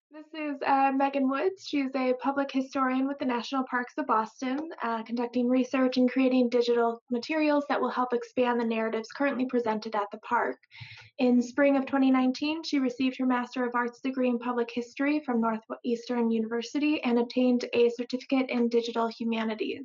This is Megan Woods. She's a public historian with the National Parks of Boston, conducting research and creating digital materials that will help expand the narratives currently presented at the park. In spring of 2019, she received her Master of Arts degree in Public History from Northeastern University and obtained a certificate in Digital Humanities.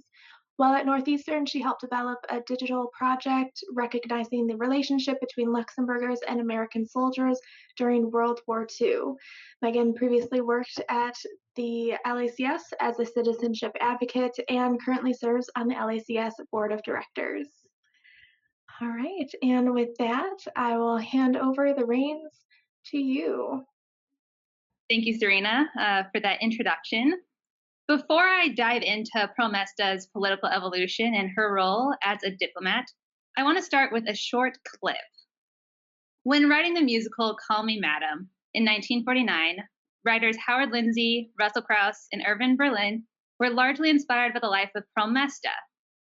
While at Northeastern, she helped develop a digital project recognizing the relationship between Luxembourgers and American soldiers during World War II. Megan previously worked at the LACS as a citizenship advocate and currently serves on the LACS board of directors. All right, and with that, I will hand over the reins to you. Thank you, Serena, for that introduction. Before I dive into Perle Mesta's political evolution and her role as a diplomat, I want to start with a short clip. When writing the musical Call Me Madam in 1949, writers Howard Lindsay, Russell Crouse, and Irving Berlin were largely inspired by the life of Perle Mesta,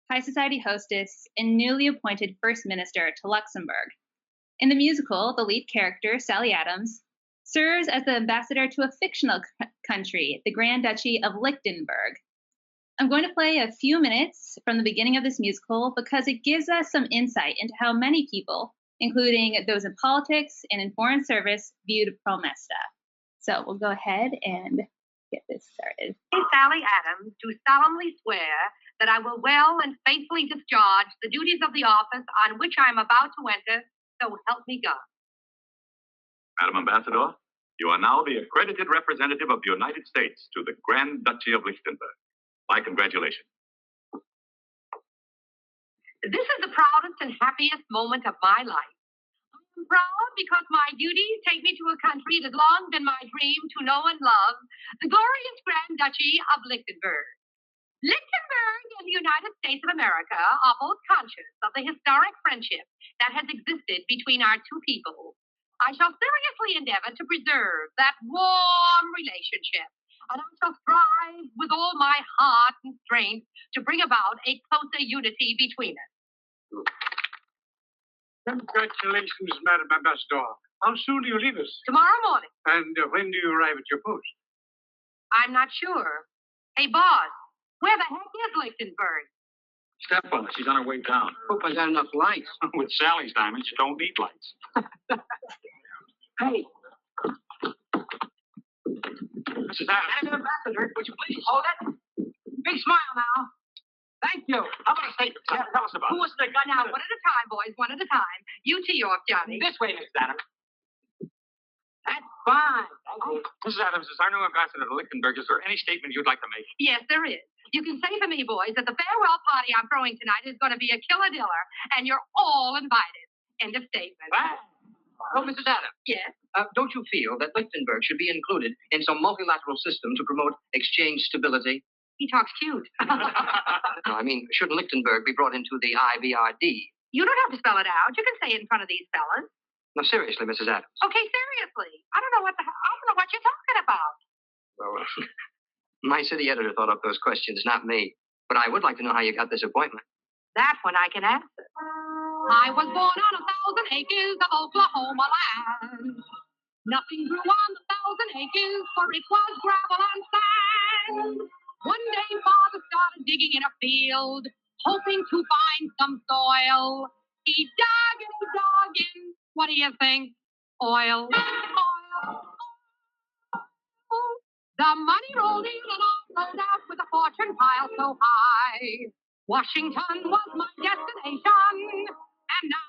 high society hostess and newly appointed First Minister to Luxembourg. In the musical, the lead character, Sally Adams, serves as the ambassador to a fictional country, the Grand Duchy of Lichtenberg. I'm going to play a few minutes from the beginning of this musical because it gives us some insight into how many people, including those in politics and in foreign service, viewed Perle Mesta. So we'll go ahead and get this started. I, Sally Adams, do solemnly swear that I will well and faithfully discharge the duties of the office on which I am about to enter, so help me God. Madam Ambassador, you are now the accredited representative of the United States to the Grand Duchy of Lichtenberg. My congratulations. This is the proudest and happiest moment of my life. I'm proud because my duties take me to a country it has long been my dream to know and love, the glorious Grand Duchy of Lichtenberg. Lichtenberg and the United States of America are both conscious of the historic friendship that has existed between our two peoples. I shall seriously endeavor to preserve that warm relationship, and I shall strive with all my heart and strength to bring about a closer unity between us. Congratulations, Madam Ambassador. How soon do you leave us? Tomorrow morning. And when do you arrive at your post? I'm not sure. Hey, boss, where the heck is Lichtenberg? Step on her. She's on her way down. Hope I got enough lights. With Sally's diamonds, you don't need lights. Hey. Mrs. Adams. Madam Ambassador, would you please? Hold it. Big smile now. Thank you. How about a statement? Tell us about Who it. was the guy? Now, one at a time, boys, one at a time. You tee off, Johnny. This way, Mrs. Adams. That's fine. Mrs. Adams, as our new ambassador to Lichtenberg, is there any statement you'd like to make? Yes, there is. You can say for me, boys, that the farewell party I'm throwing tonight is going to be a killer diller, and you're all invited. End of statement. Oh, Mrs. Adams. Yes? Don't you feel that Lichtenberg should be included in some multilateral system to promote exchange stability? He talks cute. No, I mean, shouldn't Lichtenberg be brought into the IBRD? You don't have to spell it out. You can say it in front of these fellas. No, seriously, Mrs. Adams. Okay, seriously. I don't know what you're talking about. Well, my city editor thought up those questions, not me. But I would like to know how you got this appointment. That one I can answer. I was born on 1,000 acres of Oklahoma land. Nothing grew on the 1,000 acres, for it was gravel and sand. One day, Father started digging in a field, hoping to find some soil. He dug and he dug in. What do you think? Oil. Oil. The money rolled in and I rolled out with a fortune pile so high. Washington was my destination, and now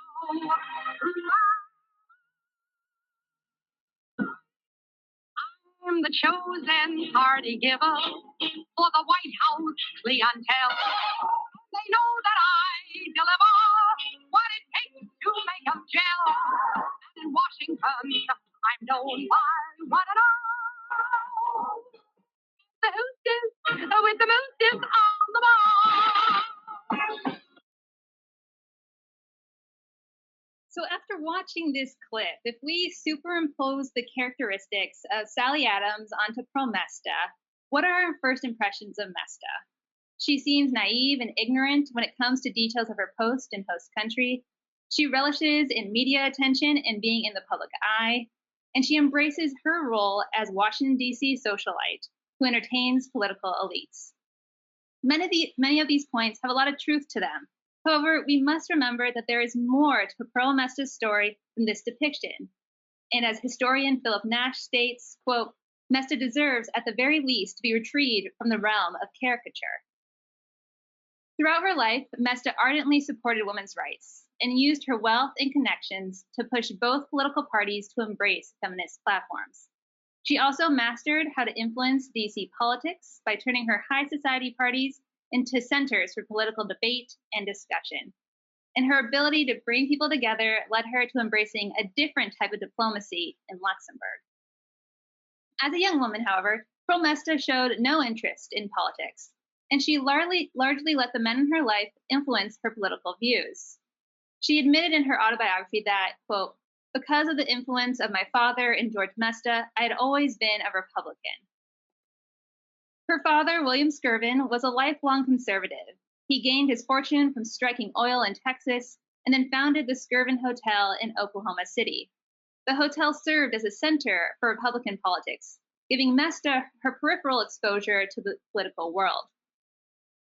I'm the chosen party giver for the White House clientele. They know that I deliver what it takes to make them gel. And in Washington, I'm known by one and all. The hostess with the mostest on the bar. So after watching this clip, if we superimpose the characteristics of Sally Adams onto Perle Mesta, what are our first impressions of Mesta? She seems naive and ignorant when it comes to details of her post in host country. She relishes in media attention and being in the public eye. and she embraces her role as Washington, D.C. socialite who entertains political elites. Many of these points have a lot of truth to them. However, we must remember that there is more to Perle Mesta's story than this depiction. And as historian Philip Nash states, quote, Mesta deserves, at the very least, to be retrieved from the realm of caricature. Throughout her life, Mesta ardently supported women's rights and used her wealth and connections to push both political parties to embrace feminist platforms. She also mastered how to influence DC politics by turning her high society parties into centers for political debate and discussion. And her ability to bring people together led her to embracing a different type of diplomacy in Luxembourg. As a young woman, however, Perle Mesta showed no interest in politics, and she largely let the men in her life influence her political views. She admitted in her autobiography that, quote, because of the influence of my father and George Mesta, I had always been a Republican. Her father, William Skirvin, was a lifelong conservative. He gained his fortune from striking oil in Texas and then founded the Skirvin Hotel in Oklahoma City. The hotel served as a center for Republican politics, giving Mesta her peripheral exposure to the political world.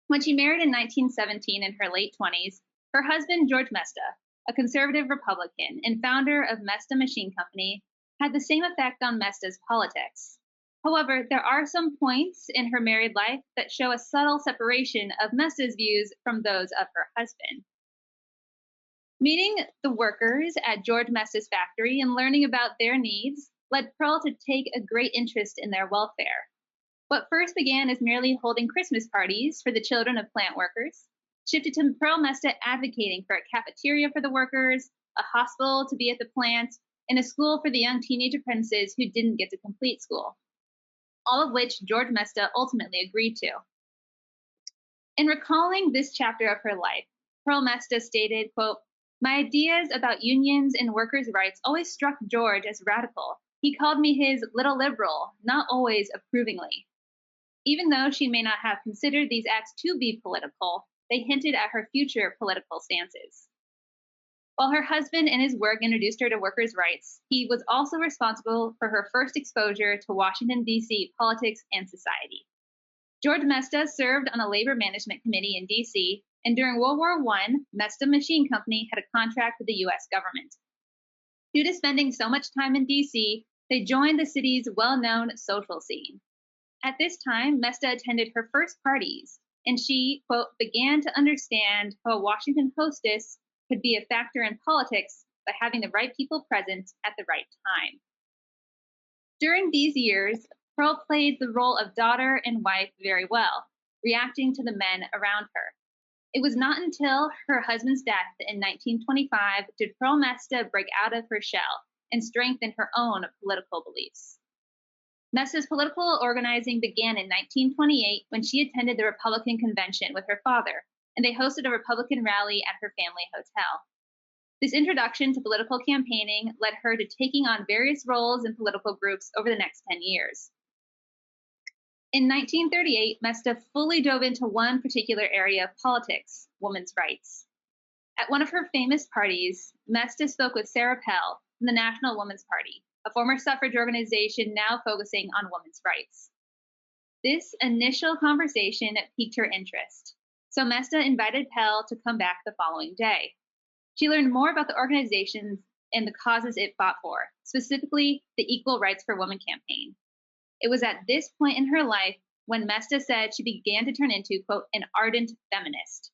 When she married in 1917 in her late 20s, her husband, George Mesta, a conservative Republican and founder of Mesta Machine Company, had the same effect on Mesta's politics. However, there are some points in her married life that show a subtle separation of Mesta's views from those of her husband. Meeting the workers at George Mesta's factory and learning about their needs led Perle to take a great interest in their welfare. What first began as merely holding Christmas parties for the children of plant workers shifted to Perle Mesta advocating for a cafeteria for the workers, a hospital to be at the plant, and a school for the young teenage apprentices who didn't get to complete school, all of which George Mesta ultimately agreed to. In recalling this chapter of her life, Perle Mesta stated, quote, my ideas about unions and workers' rights always struck George as radical. He called me his little liberal, not always approvingly. Even though she may not have considered these acts to be political, they hinted at her future political stances. While her husband and his work introduced her to workers' rights, he was also responsible for her first exposure to Washington, D.C. politics and society. George Mesta served on a labor management committee in D.C., and during World War I, Mesta Machine Company had a contract with the U.S. government. Due to spending so much time in D.C., they joined the city's well-known social scene. At this time, Mesta attended her first parties, and she, quote, began to understand how a Washington hostess could be a factor in politics by having the right people present at the right time. During these years, Perle played the role of daughter and wife very well, reacting to the men around her. It was not until her husband's death in 1925 did Perle Mesta break out of her shell and strengthen her own political beliefs. Mesta's political organizing began in 1928 when she attended the Republican convention with her father, and they hosted a Republican rally at her family hotel. This introduction to political campaigning led her to taking on various roles in political groups over the next 10 years. In 1938, Mesta fully dove into one particular area of politics, women's rights. At one of her famous parties, Mesta spoke with Sarah Pell from the National Women's Party, a former suffrage organization now focusing on women's rights. This initial conversation piqued her interest, so Mesta invited Pell to come back the following day. She learned more about the organization and the causes it fought for, specifically the Equal Rights for Women campaign. It was at this point in her life when Mesta said she began to turn into, quote, an ardent feminist.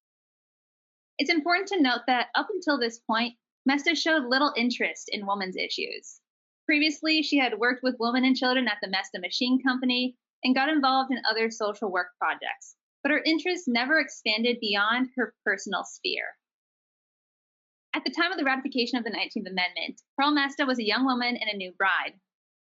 It's important to note that up until this point, Mesta showed little interest in women's issues. Previously, she had worked with women and children at the Mesta Machine Company and got involved in other social work projects, but her interests never expanded beyond her personal sphere. At the time of the ratification of the 19th Amendment, Perle Mesta was a young woman and a new bride.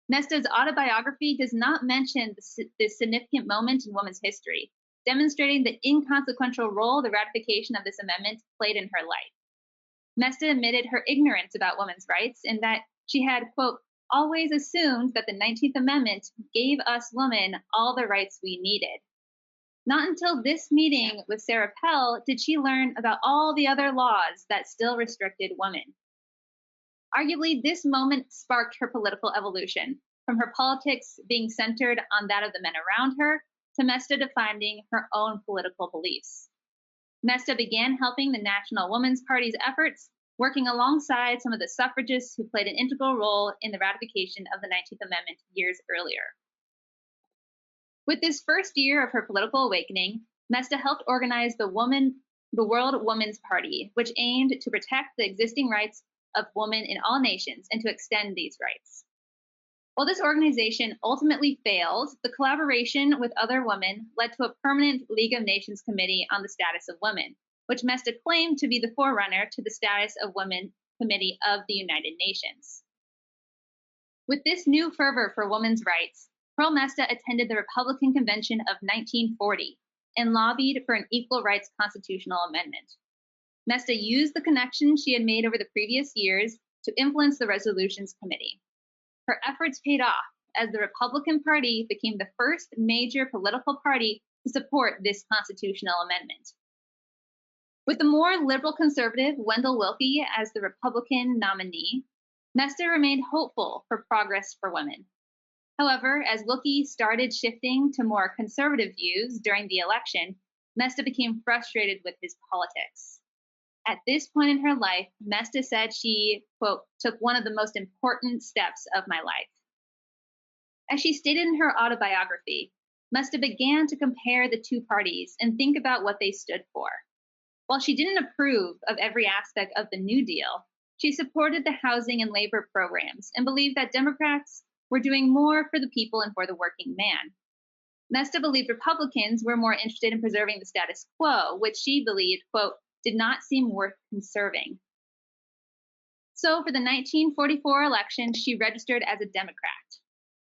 Mesta's autobiography does not mention this significant moment in women's history, demonstrating the inconsequential role the ratification of this amendment played in her life. Mesta admitted her ignorance about women's rights and that she had, quote, always assumed that the 19th Amendment gave us women all the rights we needed. Not until this meeting with Sarah Pell did she learn about all the other laws that still restricted women. Arguably, this moment sparked her political evolution, from her politics being centered on that of the men around her to Mesta defining her own political beliefs. Mesta began helping the National Women's Party's efforts, working alongside some of the suffragists who played an integral role in the ratification of the 19th Amendment years earlier. With this first year of her political awakening, Mesta helped organize the World Women's Party, which aimed to protect the existing rights of women in all nations and to extend these rights. While this organization ultimately failed, the collaboration with other women led to a permanent League of Nations Committee on the Status of Women, which Mesta claimed to be the forerunner to the Status of Women Committee of the United Nations. With this new fervor for women's rights, Perle Mesta attended the Republican Convention of 1940 and lobbied for an equal rights constitutional amendment. Mesta used the connections she had made over the previous years to influence the Resolutions Committee. Her efforts paid off as the Republican Party became the first major political party to support this constitutional amendment. With the more liberal conservative Wendell Willkie as the Republican nominee, Mesta remained hopeful for progress for women. However, as Willkie started shifting to more conservative views during the election, Mesta became frustrated with his politics. At this point in her life, Mesta said she, quote, took one of the most important steps of my life. As she stated in her autobiography, Mesta began to compare the two parties and think about what they stood for. While she didn't approve of every aspect of the New Deal, she supported the housing and labor programs and believed that Democrats were doing more for the people and for the working man. Mesta believed Republicans were more interested in preserving the status quo, which she believed, quote, did not seem worth conserving. So for the 1944 election, she registered as a Democrat.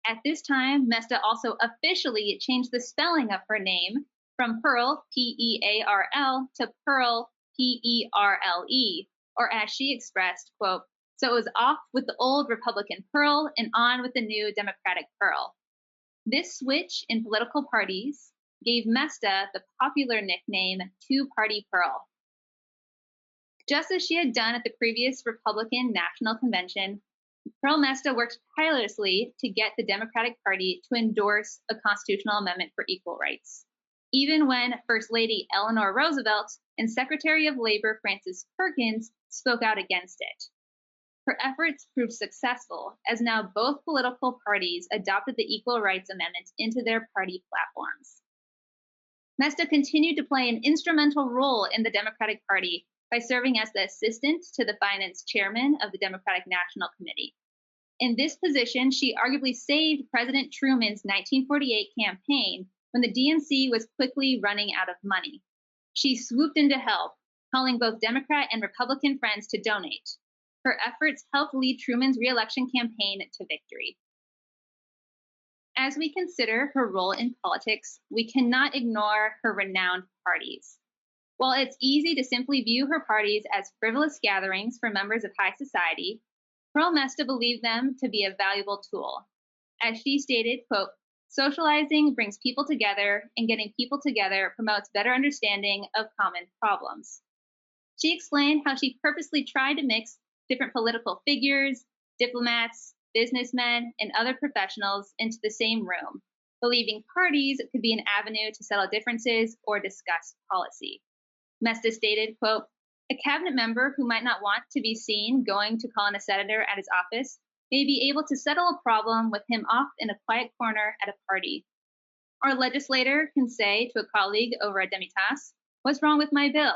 At this time, Mesta also officially changed the spelling of her name from Perle, P-E-A-R-L, to Perle, P-E-R-L-E, or as she expressed, quote, so it was off with the old Republican Perle and on with the new Democratic Perle. This switch in political parties gave Mesta the popular nickname Two-Party Perle. Just as she had done at the previous Republican National Convention, Perle Mesta worked tirelessly to get the Democratic Party to endorse a constitutional amendment for equal rights, even when First Lady Eleanor Roosevelt and Secretary of Labor Frances Perkins spoke out against it. Her efforts proved successful, as now both political parties adopted the Equal Rights Amendment into their party platforms. Mesta continued to play an instrumental role in the Democratic Party by serving as the assistant to the finance chairman of the Democratic National Committee. In this position, she arguably saved President Truman's 1948 campaign when the DNC was quickly running out of money. She swooped in to help, calling both Democrat and Republican friends to donate. Her efforts helped lead Truman's re-election campaign to victory. As we consider her role in politics, we cannot ignore her renowned parties. While it's easy to simply view her parties as frivolous gatherings for members of high society, Perle Mesta believed them to be a valuable tool. As she stated, quote, socializing brings people together, and getting people together promotes better understanding of common problems. She explained how she purposely tried to mix different political figures, diplomats, businessmen, and other professionals into the same room, believing parties could be an avenue to settle differences or discuss policy. Mesta stated, quote, a cabinet member who might not want to be seen going to call on a senator at his office may be able to settle a problem with him off in a quiet corner at a party. Or a legislator can say to a colleague over a demi-tasse, what's wrong with my bill?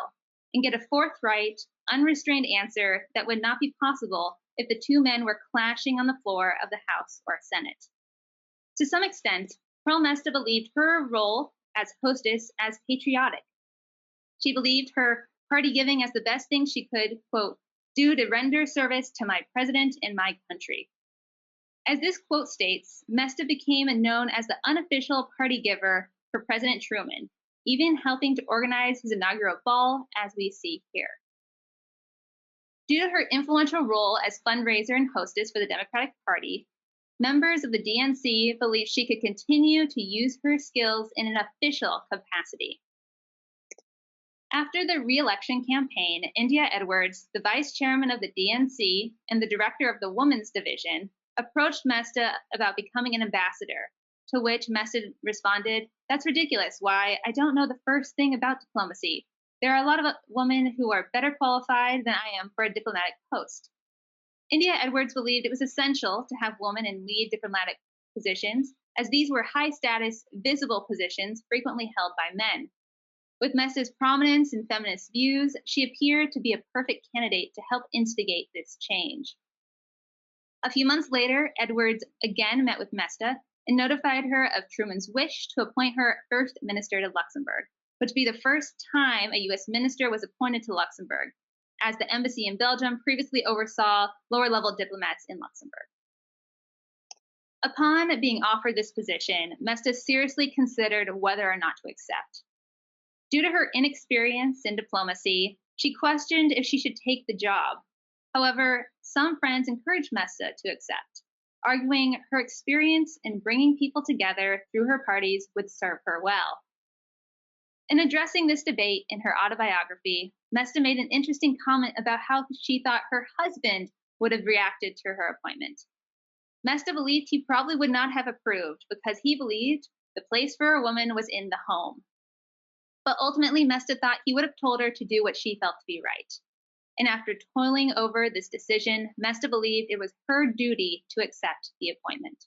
And get a forthright, unrestrained answer that would not be possible if the two men were clashing on the floor of the House or Senate. To some extent, Perle Mesta believed her role as hostess as patriotic. She believed her party giving as the best thing she could, quote, do to render service to my president and my country. As this quote states, Mesta became known as the unofficial party giver for President Truman, even helping to organize his inaugural ball, as we see here. Due to her influential role as fundraiser and hostess for the Democratic Party, members of the DNC believed she could continue to use her skills in an official capacity. After the re-election campaign, India Edwards, the vice chairman of the DNC and the director of the Women's Division, approached Mesta about becoming an ambassador, to which Mesta responded, "That's ridiculous. Why, I don't know the first thing about diplomacy. There are a lot of women who are better qualified than I am for a diplomatic post." India Edwards believed it was essential to have women in lead diplomatic positions, as these were high-status, visible positions frequently held by men. With Mesta's prominence and feminist views, she appeared to be a perfect candidate to help instigate this change. A few months later, Edwards again met with Mesta and notified her of Truman's wish to appoint her first minister to Luxembourg, which would be the first time a U.S. minister was appointed to Luxembourg, as the embassy in Belgium previously oversaw lower-level diplomats in Luxembourg. Upon being offered this position, Mesta seriously considered whether or not to accept. Due to her inexperience in diplomacy, she questioned if she should take the job. However, some friends encouraged Mesta to accept, arguing her experience in bringing people together through her parties would serve her well. In addressing this debate in her autobiography, Mesta made an interesting comment about how she thought her husband would have reacted to her appointment. Mesta believed he probably would not have approved because he believed the place for a woman was in the home. But ultimately, Mesta thought he would have told her to do what she felt to be right. And after toiling over this decision, Mesta believed it was her duty to accept the appointment.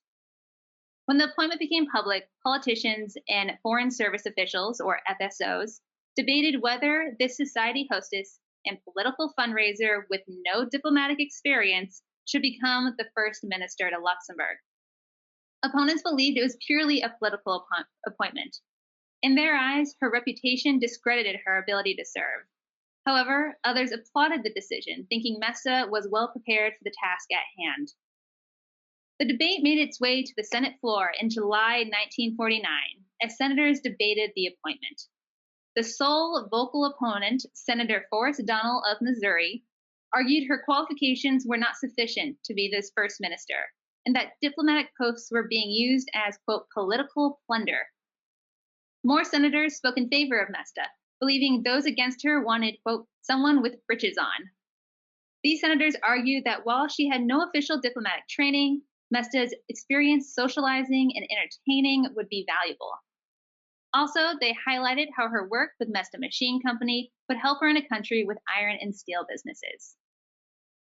When the appointment became public, politicians and foreign service officials, or FSOs, debated whether this society hostess and political fundraiser with no diplomatic experience should become the first minister to Luxembourg. Opponents believed it was purely a political appointment. In their eyes, her reputation discredited her ability to serve. However, others applauded the decision, thinking Mesta was well prepared for the task at hand. The debate made its way to the Senate floor in July 1949, as senators debated the appointment. The sole vocal opponent, Senator Forrest Donnell of Missouri, argued her qualifications were not sufficient to be this first minister, and that diplomatic posts were being used as, quote, political plunder. More senators spoke in favor of Mesta, believing those against her wanted, quote, someone with breeches on. These senators argued that while she had no official diplomatic training, Mesta's experience socializing and entertaining would be valuable. Also, they highlighted how her work with Mesta Machine Company would help her in a country with iron and steel businesses.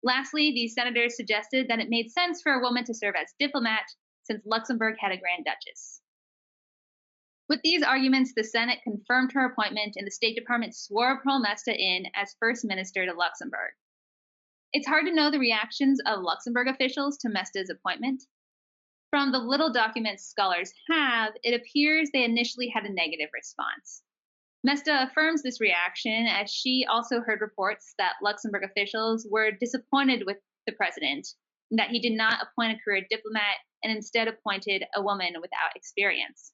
Lastly, these senators suggested that it made sense for a woman to serve as diplomat, since Luxembourg had a Grand Duchess. With these arguments, the Senate confirmed her appointment, and the State Department swore Perle Mesta in as first minister to Luxembourg. It's hard to know the reactions of Luxembourg officials to Mesta's appointment. From the little documents scholars have, it appears they initially had a negative response. Mesta affirms this reaction, as she also heard reports that Luxembourg officials were disappointed with the president, and that he did not appoint a career diplomat and instead appointed a woman without experience.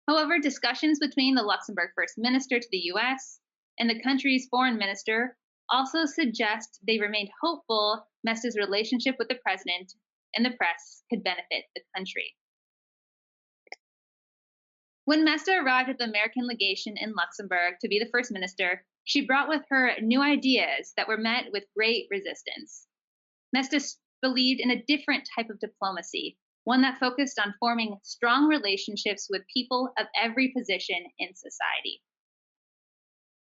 However, discussions between the Luxembourg First Minister to the U.S. and the country's foreign minister also suggest they remained hopeful Mesta's relationship with the president and the press could benefit the country. When Mesta arrived at the American legation in Luxembourg to be the first minister, she brought with her new ideas that were met with great resistance. Mesta believed in a different type of diplomacy, one that focused on forming strong relationships with people of every position in society.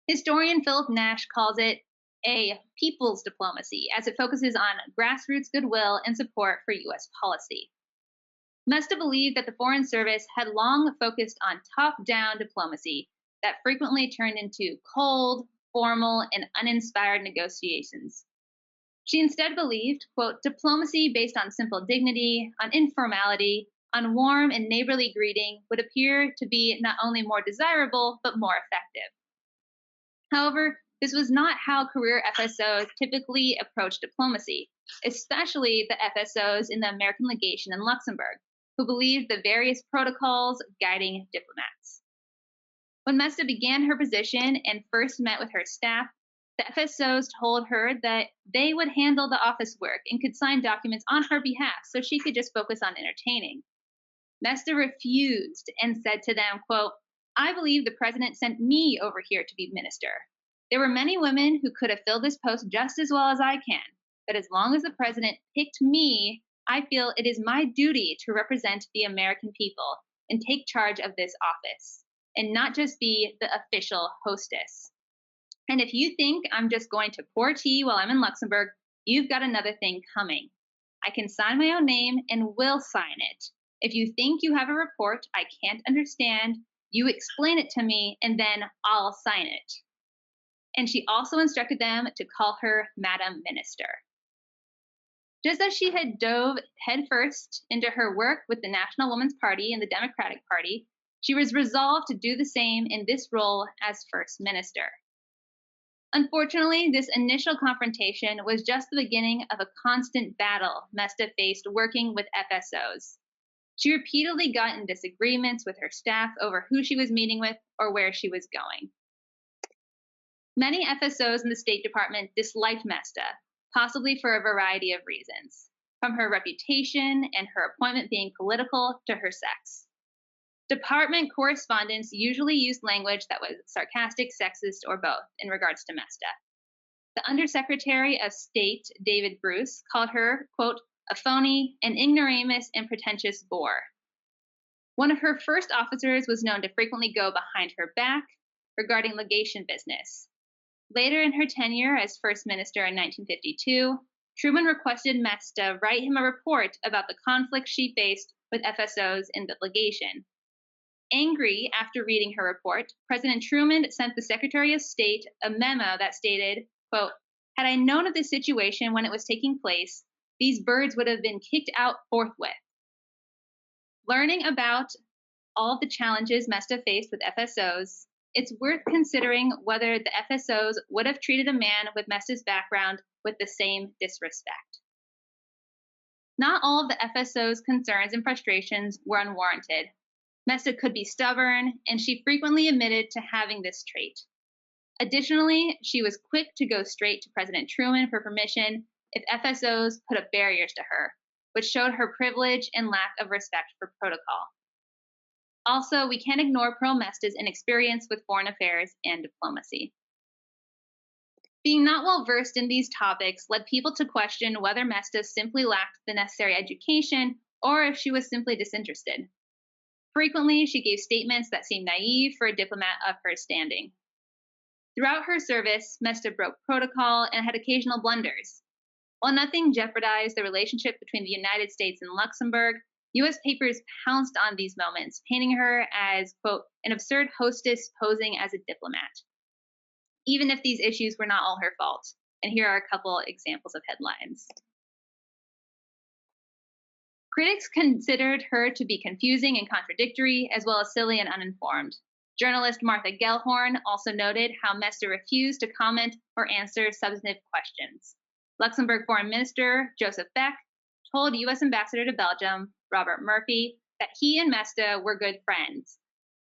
Historian Philip Nash calls it a people's diplomacy, as it focuses on grassroots goodwill and support for U.S. policy. Mesta believed that the Foreign Service had long focused on top-down diplomacy that frequently turned into cold, formal, and uninspired negotiations. She instead believed, quote, diplomacy based on simple dignity, on informality, on warm and neighborly greeting would appear to be not only more desirable, but more effective. However, this was not how career FSOs typically approach diplomacy, especially the FSOs in the American legation in Luxembourg, who believed the various protocols guiding diplomats. When Mesta began her position and first met with her staff, the FSOs told her that they would handle the office work and could sign documents on her behalf so she could just focus on entertaining. Mesta refused and said to them, quote, I believe the president sent me over here to be minister. There were many women who could have filled this post just as well as I can, but as long as the president picked me, I feel it is my duty to represent the American people and take charge of this office, and not just be the official hostess. And if you think I'm just going to pour tea while I'm in Luxembourg, you've got another thing coming. I can sign my own name and will sign it. If you think you have a report I can't understand, you explain it to me and then I'll sign it. And she also instructed them to call her Madam Minister. Just as she had dove headfirst into her work with the National Woman's Party and the Democratic Party, she was resolved to do the same in this role as First Minister. Unfortunately, this initial confrontation was just the beginning of a constant battle Mesta faced working with FSOs. She repeatedly got in disagreements with her staff over who she was meeting with or where she was going. Many FSOs in the State Department disliked Mesta, possibly for a variety of reasons, from her reputation and her appointment being political to her sex. Department correspondents usually used language that was sarcastic, sexist, or both in regards to Mesta. The Undersecretary of State, David Bruce, called her, quote, a phony, an ignoramus, and pretentious bore. One of her first officers was known to frequently go behind her back regarding legation business. Later in her tenure as First Minister in 1952, Truman requested Mesta write him a report about the conflict she faced with FSOs in the legation. Angry after reading her report, President Truman sent the Secretary of State a memo that stated, quote, had I known of this situation when it was taking place, these birds would have been kicked out forthwith. Learning about all of the challenges Mesta faced with FSOs, it's worth considering whether the FSOs would have treated a man with Mesta's background with the same disrespect. Not all of the FSO's concerns and frustrations were unwarranted. Mesta could be stubborn, and she frequently admitted to having this trait. Additionally, she was quick to go straight to President Truman for permission if FSOs put up barriers to her, which showed her privilege and lack of respect for protocol. Also, we can't ignore Perle Mesta's inexperience with foreign affairs and diplomacy. Being not well versed in these topics led people to question whether Mesta simply lacked the necessary education or if she was simply disinterested. Frequently, she gave statements that seemed naive for a diplomat of her standing. Throughout her service, Mesta broke protocol and had occasional blunders. While nothing jeopardized the relationship between the United States and Luxembourg, U.S. papers pounced on these moments, painting her as, quote, an absurd hostess posing as a diplomat, even if these issues were not all her fault. And here are a couple examples of headlines. Critics considered her to be confusing and contradictory, as well as silly and uninformed. Journalist Martha Gellhorn also noted how Mesta refused to comment or answer substantive questions. Luxembourg Foreign Minister Joseph Beck told U.S. Ambassador to Belgium, Robert Murphy, that he and Mesta were good friends.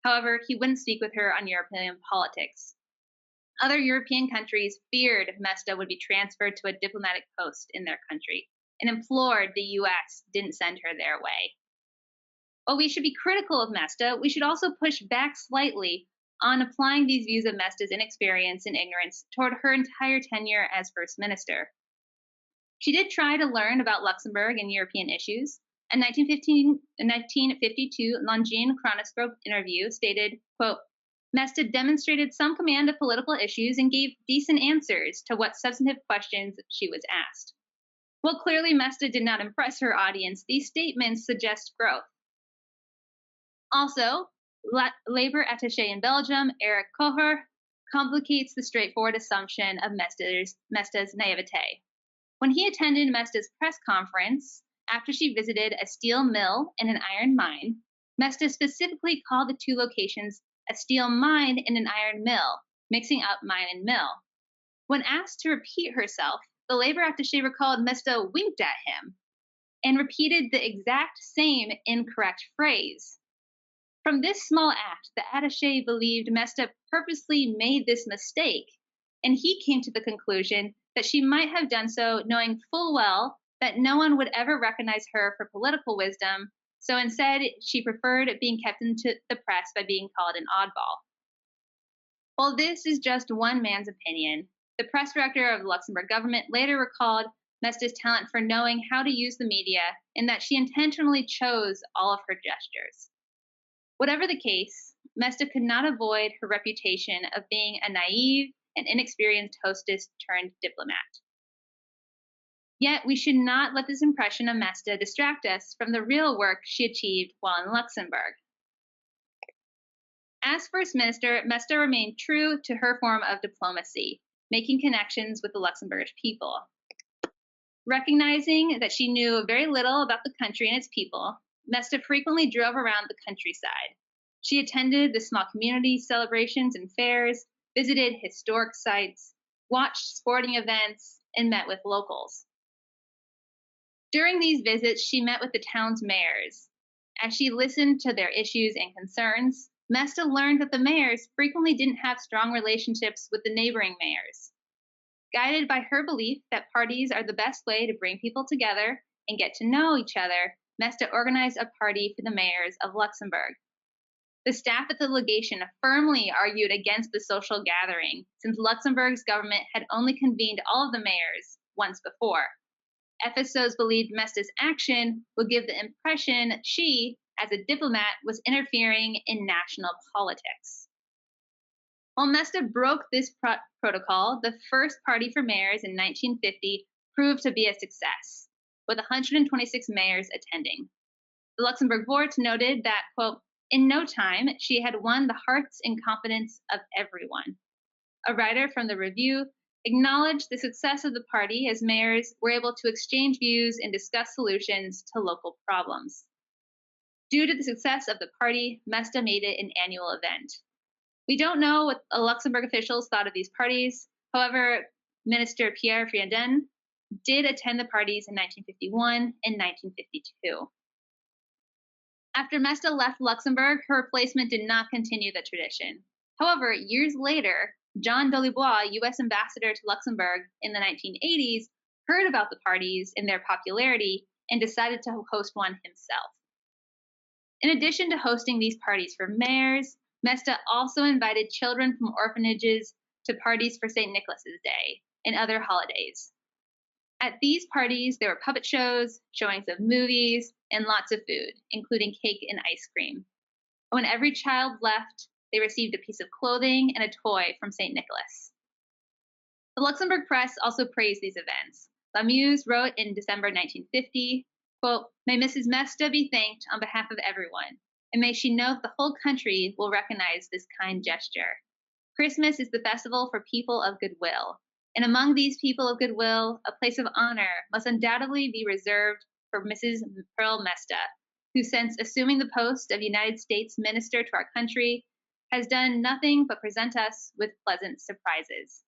However, he wouldn't speak with her on European politics. Other European countries feared Mesta would be transferred to a diplomatic post in their country and implored the U.S. didn't send her their way. While we should be critical of Mesta, we should also push back slightly on applying these views of Mesta's inexperience and ignorance toward her entire tenure as First Minister. She did try to learn about Luxembourg and European issues. A 1952 Longines Chronoscope interview stated, quote, Mesta demonstrated some command of political issues and gave decent answers to what substantive questions she was asked. While clearly Mesta did not impress her audience, these statements suggest growth. Also, Labor attaché in Belgium, Eric Kocher, complicates the straightforward assumption of Mesta's naivete. When he attended Mesta's press conference after she visited a steel mill and an iron mine, Mesta specifically called the two locations a steel mine and an iron mill, mixing up mine and mill. When asked to repeat herself, the labor attaché recalled Mesta winked at him and repeated the exact same incorrect phrase. From this small act, the attaché believed Mesta purposely made this mistake, and he came to the conclusion that she might have done so knowing full well that no one would ever recognize her for political wisdom, So instead, she preferred being kept into the press by being called an oddball. While this is just one man's opinion, the press director of the Luxembourg government later recalled Mesta's talent for knowing how to use the media and that she intentionally chose all of her gestures. Whatever the case, Mesta could not avoid her reputation of being a naive and inexperienced hostess turned diplomat. Yet we should not let this impression of Mesta distract us from the real work she achieved while in Luxembourg. As First Minister, Mesta remained true to her form of diplomacy, making connections with the Luxembourgish people. Recognizing that she knew very little about the country and its people, Mesta frequently drove around the countryside. She attended the small community celebrations and fairs, visited historic sites, watched sporting events, and met with locals. During these visits, she met with the town's mayors. As she listened to their issues and concerns, Mesta learned that the mayors frequently didn't have strong relationships with the neighboring mayors. Guided by her belief that parties are the best way to bring people together and get to know each other, Mesta organized a party for the mayors of Luxembourg. The staff at the legation firmly argued against the social gathering, since Luxembourg's government had only convened all of the mayors once before. FSOs believed Mesta's action would give the impression she, as a diplomat, was interfering in national politics. While Mesta broke this protocol, the first party for mayors in 1950 proved to be a success, with 126 mayors attending. The Luxembourg board noted that, quote, in no time, she had won the hearts and confidence of everyone. A writer from the Review acknowledged the success of the party as mayors were able to exchange views and discuss solutions to local problems. Due to the success of the party, Mesta made it an annual event. We don't know what Luxembourg officials thought of these parties. However, Minister Pierre Friandin did attend the parties in 1951 and 1952. After Mesta left Luxembourg, her replacement did not continue the tradition. However, years later, John Dolibois, U.S. ambassador to Luxembourg in the 1980s, heard about the parties and their popularity and decided to host one himself. In addition to hosting these parties for mayors, Mesta also invited children from orphanages to parties for St. Nicholas's Day and other holidays. At these parties, there were puppet shows, showings of movies, and lots of food, including cake and ice cream. When every child left, they received a piece of clothing and a toy from St. Nicholas. The Luxembourg press also praised these events. La Muse wrote in December 1950, quote, may Mrs. Mesta be thanked on behalf of everyone, and may she know that the whole country will recognize this kind gesture. Christmas is the festival for people of goodwill, and among these people of goodwill, a place of honor must undoubtedly be reserved for Mrs. Perle Mesta, who since assuming the post of United States Minister to our country, has done nothing but present us with pleasant surprises.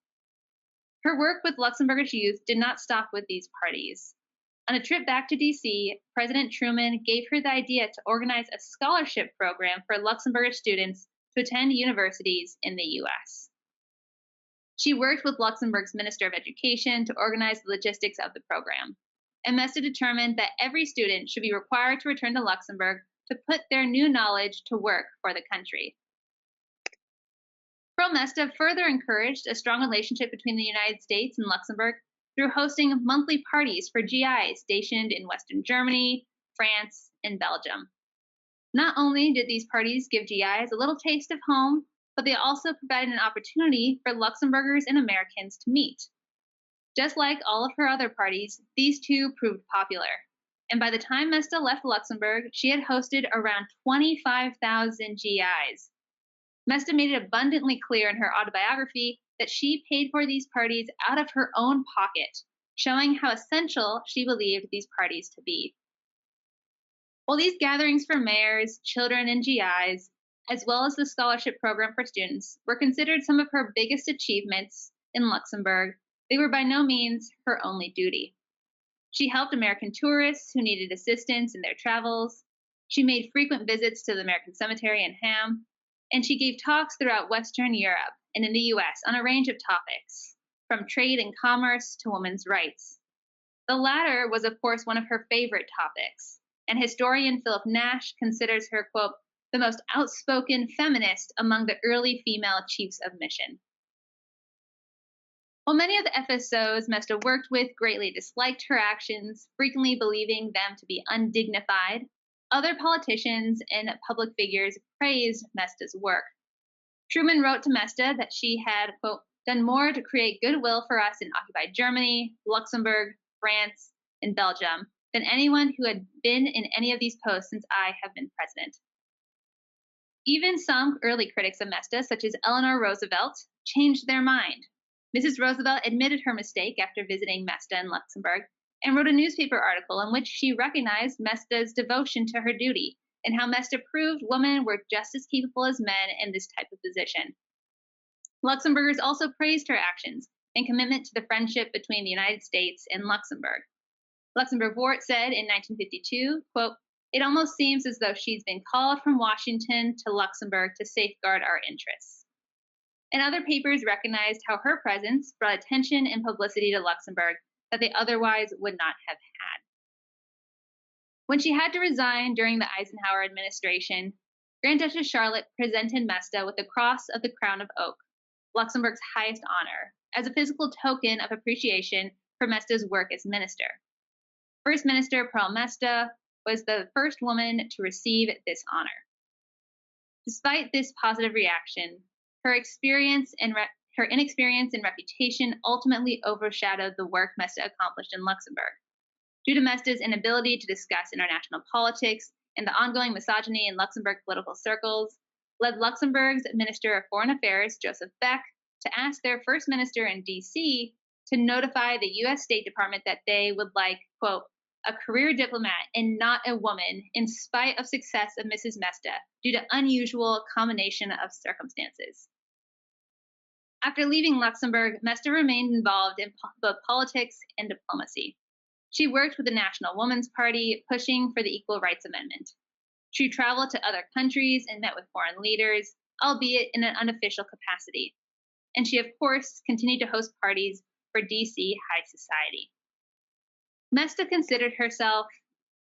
Her work with Luxembourgish youth did not stop with these parties. On a trip back to D.C., President Truman gave her the idea to organize a scholarship program for Luxembourgish students to attend universities in the U.S. She worked with Luxembourg's Minister of Education to organize the logistics of the program, and Mesta determined that every student should be required to return to Luxembourg to put their new knowledge to work for the country. Perle Mesta further encouraged a strong relationship between the United States and Luxembourg through hosting monthly parties for GIs stationed in Western Germany, France, and Belgium. Not only did these parties give GIs a little taste of home, but they also provided an opportunity for Luxembourgers and Americans to meet. Just like all of her other parties, these two proved popular. And by the time Mesta left Luxembourg, she had hosted around 25,000 GIs. Mesta made it abundantly clear in her autobiography that she paid for these parties out of her own pocket, showing how essential she believed these parties to be. While these gatherings for mayors, children, and GIs, as well as the scholarship program for students, were considered some of her biggest achievements in Luxembourg, they were by no means her only duty. She helped American tourists who needed assistance in their travels. She made frequent visits to the American Cemetery in Ham, and she gave talks throughout Western Europe and in the U.S. on a range of topics, from trade and commerce to women's rights. The latter was, of course, one of her favorite topics, and historian Philip Nash considers her, quote, the most outspoken feminist among the early female chiefs of mission. While many of the FSOs Mesta worked with greatly disliked her actions, frequently believing them to be undignified, other politicians and public figures praised Mesta's work. Truman wrote to Mesta that she had, quote, done more to create goodwill for us in occupied Germany, Luxembourg, France, and Belgium than anyone who had been in any of these posts since I have been president. Even some early critics of Mesta, such as Eleanor Roosevelt, changed their mind. Mrs. Roosevelt admitted her mistake after visiting Mesta in Luxembourg and wrote a newspaper article in which she recognized Mesta's devotion to her duty and how Mesta proved women were just as capable as men in this type of position. Luxembourgers also praised her actions and commitment to the friendship between the United States and Luxembourg. Luxembourg Wort said in 1952, quote, it almost seems as though she's been called from Washington to Luxembourg to safeguard our interests. And other papers recognized how her presence brought attention and publicity to Luxembourg that they otherwise would not have had. When she had to resign during the Eisenhower administration, Grand Duchess Charlotte presented Mesta with the Cross of the Crown of Oak, Luxembourg's highest honor, as a physical token of appreciation for Mesta's work as minister. First Minister Perle Mesta was the first woman to receive this honor. Despite this positive reaction, her inexperience and reputation ultimately overshadowed the work Mesta accomplished in Luxembourg. Due to Mesta's inability to discuss international politics and the ongoing misogyny in Luxembourg political circles, led Luxembourg's Minister of Foreign Affairs, Joseph Beck, to ask their first minister in D.C. to notify the U.S. State Department that they would like, quote, a career diplomat and not a woman, in spite of success of Mrs. Mesta, due to unusual combination of circumstances. After leaving Luxembourg, Mesta remained involved in both politics and diplomacy. She worked with the National Woman's Party, pushing for the Equal Rights Amendment. She traveled to other countries and met with foreign leaders, albeit in an unofficial capacity. And she, of course, continued to host parties for D.C. high society. Mesta considered herself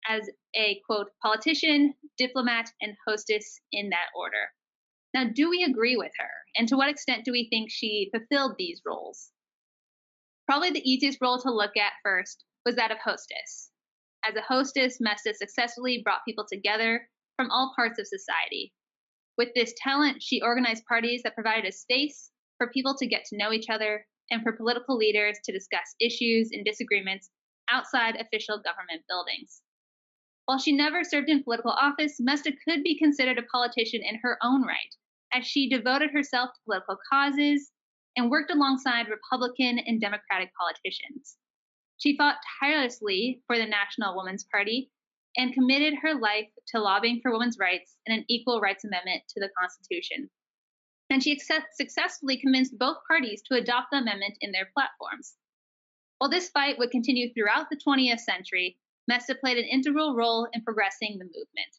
as a, quote, politician, diplomat, and hostess in that order. Now, do we agree with her? And to what extent do we think she fulfilled these roles? Probably the easiest role to look at first was that of hostess. As a hostess, Mesta successfully brought people together from all parts of society. With this talent, she organized parties that provided a space for people to get to know each other and for political leaders to discuss issues and disagreements outside official government buildings. While she never served in political office, Mesta could be considered a politician in her own right, as she devoted herself to political causes and worked alongside Republican and Democratic politicians. She fought tirelessly for the National Woman's Party and committed her life to lobbying for women's rights and an equal rights amendment to the Constitution. And she successfully convinced both parties to adopt the amendment in their platforms. While this fight would continue throughout the 20th century, Mesta played an integral role in progressing the movement.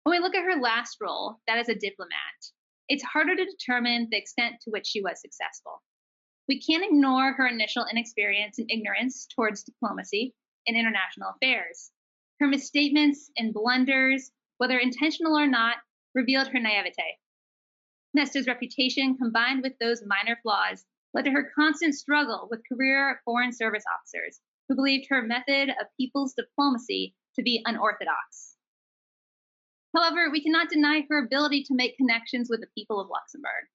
When we look at her last role, that as a diplomat, it's harder to determine the extent to which she was successful. We can't ignore her initial inexperience and ignorance towards diplomacy and international affairs. Her misstatements and blunders, whether intentional or not, revealed her naivete. Mesta's reputation, combined with those minor flaws, led to her constant struggle with career Foreign Service officers who believed her method of people's diplomacy to be unorthodox. However, we cannot deny her ability to make connections with the people of Luxembourg.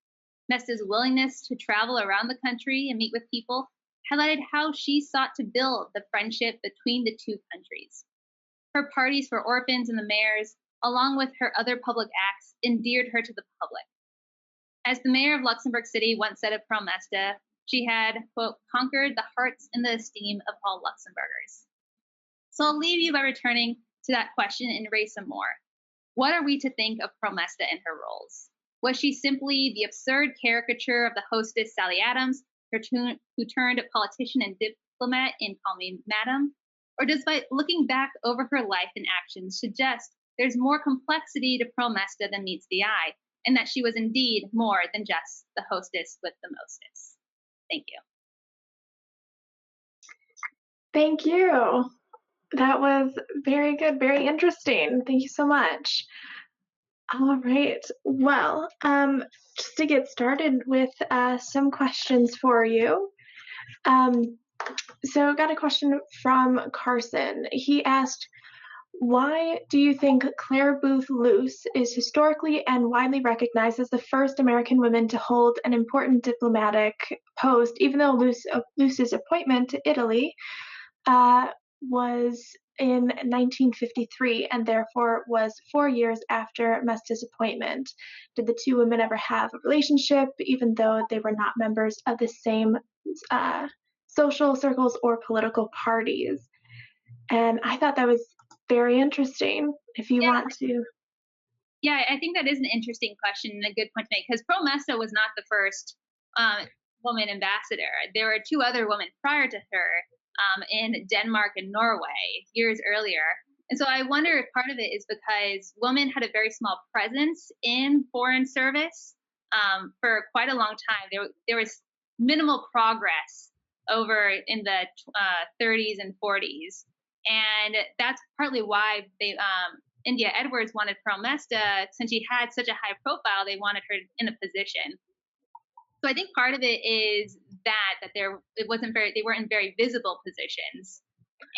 Mesta's willingness to travel around the country and meet with people highlighted how she sought to build the friendship between the two countries. Her parties for orphans and the mayors, along with her other public acts, endeared her to the public. As the mayor of Luxembourg City once said of Perle Mesta, she had, quote, conquered the hearts and the esteem of all Luxembourgers. So I'll leave you by returning to that question and raise some more. What are we to think of Perle Mesta and her roles? Was she simply the absurd caricature of the hostess Sally Adams, who turned politician and diplomat in Call Me Madam? Or does by looking back over her life and actions suggest there's more complexity to Perle Mesta than meets the eye, and that she was indeed more than just the hostess with the mostess? Thank you. Thank you. That was very good, very interesting. Thank you so much. All right. Well, just to get started with some questions for you. Um, so, I got a question from Carson. He asked, why do you think Clare Boothe Luce is historically and widely recognized as the first American woman to hold an important diplomatic post, even though Luce's appointment to Italy uh, was in 1953 and therefore was 4 years after Mesta's appointment? Did the two women ever have a relationship, even though they were not members of the same uh, social circles or political parties? And I thought that was very interesting. If you want to. Yeah, I think that is an interesting question and a good point to make, because Perle Mesta was not the first woman ambassador. There were two other women prior to her in Denmark and Norway years earlier. And so I wonder if part of it is because women had a very small presence in foreign service for quite a long time. There was minimal progress over in the 30s and 40s. And that's partly why they India Edwards wanted Perle Mesta, since she had such a high profile, they wanted her in a position. So I think part of it is that they weren't in very visible positions.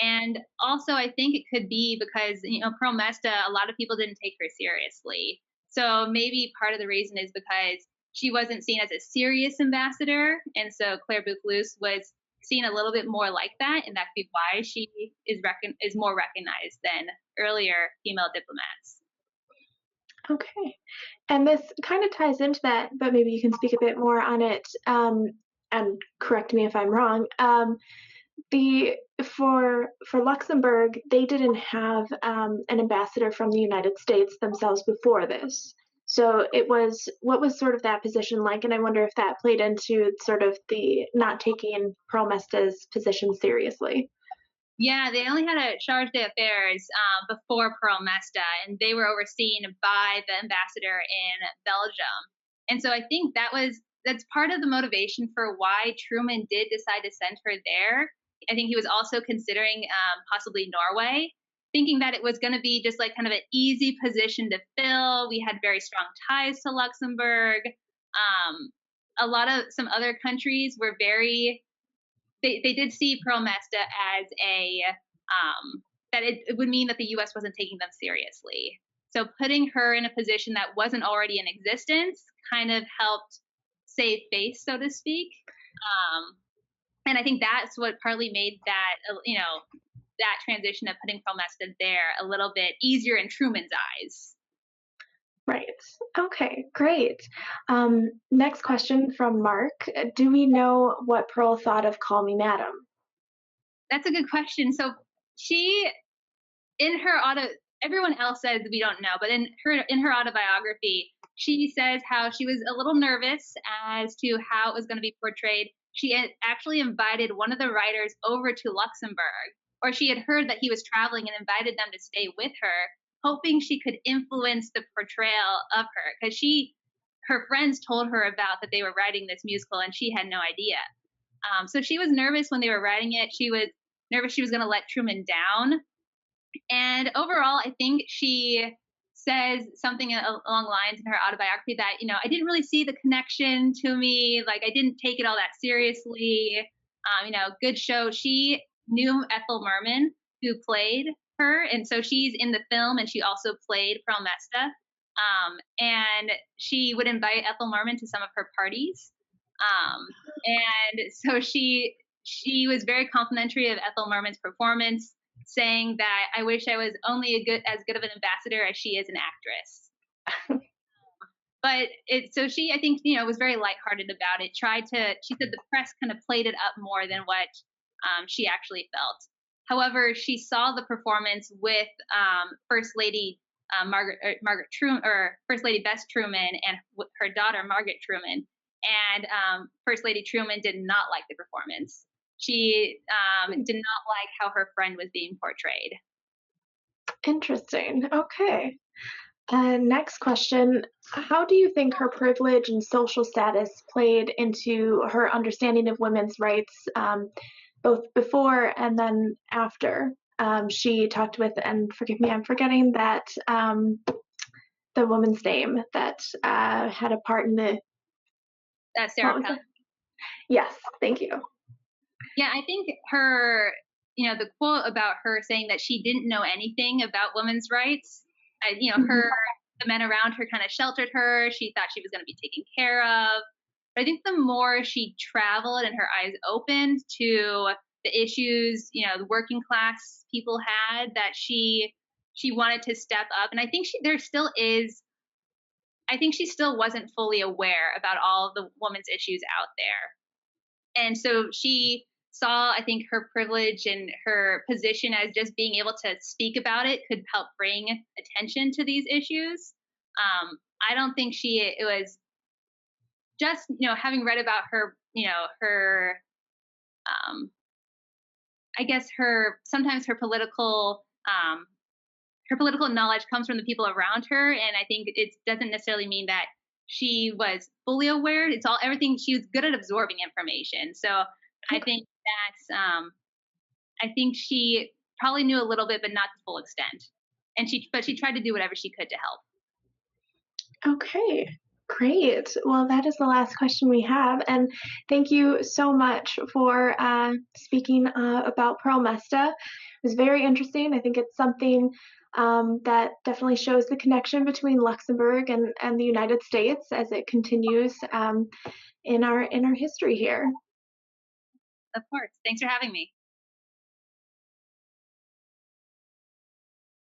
And also I think it could be because, Perle Mesta, a lot of people didn't take her seriously. So maybe part of the reason is because she wasn't seen as a serious ambassador. And so Clare Boothe Luce was seen a little bit more like that, and that could be why she is more recognized than earlier female diplomats. Okay. And this kind of ties into that, but maybe you can speak a bit more on it and correct me if I'm wrong. For Luxembourg, they didn't have an ambassador from the United States themselves before this. So what was sort of that position like? And I wonder if that played into sort of the not taking Perle Mesta's position seriously. Yeah, they only had a charge d'affaires before Perle Mesta, and they were overseen by the ambassador in Belgium. And so I think that's part of the motivation for why Truman did decide to send her there. I think he was also considering possibly Norway, thinking that it was going to be just like kind of an easy position to fill. We had very strong ties to Luxembourg. Some other countries were they did see Perle Mesta as that it would mean that the U.S. wasn't taking them seriously. So putting her in a position that wasn't already in existence kind of helped save face, so to speak. And I think that's what partly made that transition of putting Perle Mesta there a little bit easier in Truman's eyes. Right. Okay, great. Next question from Mark. Do we know what Perle thought of Call Me Madam? That's a good question. So she, in her everyone else says we don't know, but in her autobiography, she says how she was a little nervous as to how it was going to be portrayed. She had actually invited one of the writers over to Luxembourg, or she had heard that he was traveling and invited them to stay with her, hoping she could influence the portrayal of her, because her friends told her about that they were writing this musical and she had no idea. So she was nervous when they were writing it. She was nervous she was going to let Truman down. And overall, I think she says something along lines in her autobiography that, I didn't really see the connection to me. Like, I didn't take it all that seriously. Good show. She knew Ethel Merman, who played her. And so she's in the film, and she also played Perle Mesta. And she would invite Ethel Merman to some of her parties. And so she was very complimentary of Ethel Merman's performance, saying that I wish I was only as good of an ambassador as she is an actress. But she, I think, was very lighthearted about it. She said the press kind of played it up more than what she actually felt. However, she saw the performance with First Lady Margaret Truman, or First Lady Bess Truman, and her daughter Margaret Truman. And First Lady Truman did not like the performance. She did not like how her friend was being portrayed. Interesting. Okay. Next question. How do you think her privilege and social status played into her understanding of women's rights, both before and then after she talked with, and forgive me, I'm forgetting that the woman's name that had a part in the. Sarah Palin. Yes, thank you. Yeah, I think her, the quote about her saying that she didn't know anything about women's rights, the men around her kind of sheltered her. She thought she was going to be taken care of. But I think the more she traveled and her eyes opened to the issues, the working class people had, that she wanted to step up. And I think she still wasn't fully aware about all of the women's issues out there. And so she saw, I think, her privilege and her position as just being able to speak about it could help bring attention to these issues. I don't think it was just, having read about her, I guess sometimes her political knowledge comes from the people around her. And I think it doesn't necessarily mean that she was fully aware. It's everything. She was good at absorbing information. So I think I think she probably knew a little bit, but not to the full extent. But she tried to do whatever she could to help. Okay, great. Well, that is the last question we have. And thank you so much for speaking about Perle Mesta. It was very interesting. I think it's something that definitely shows the connection between Luxembourg and the United States as it continues in our history here. Of course. Thanks for having me.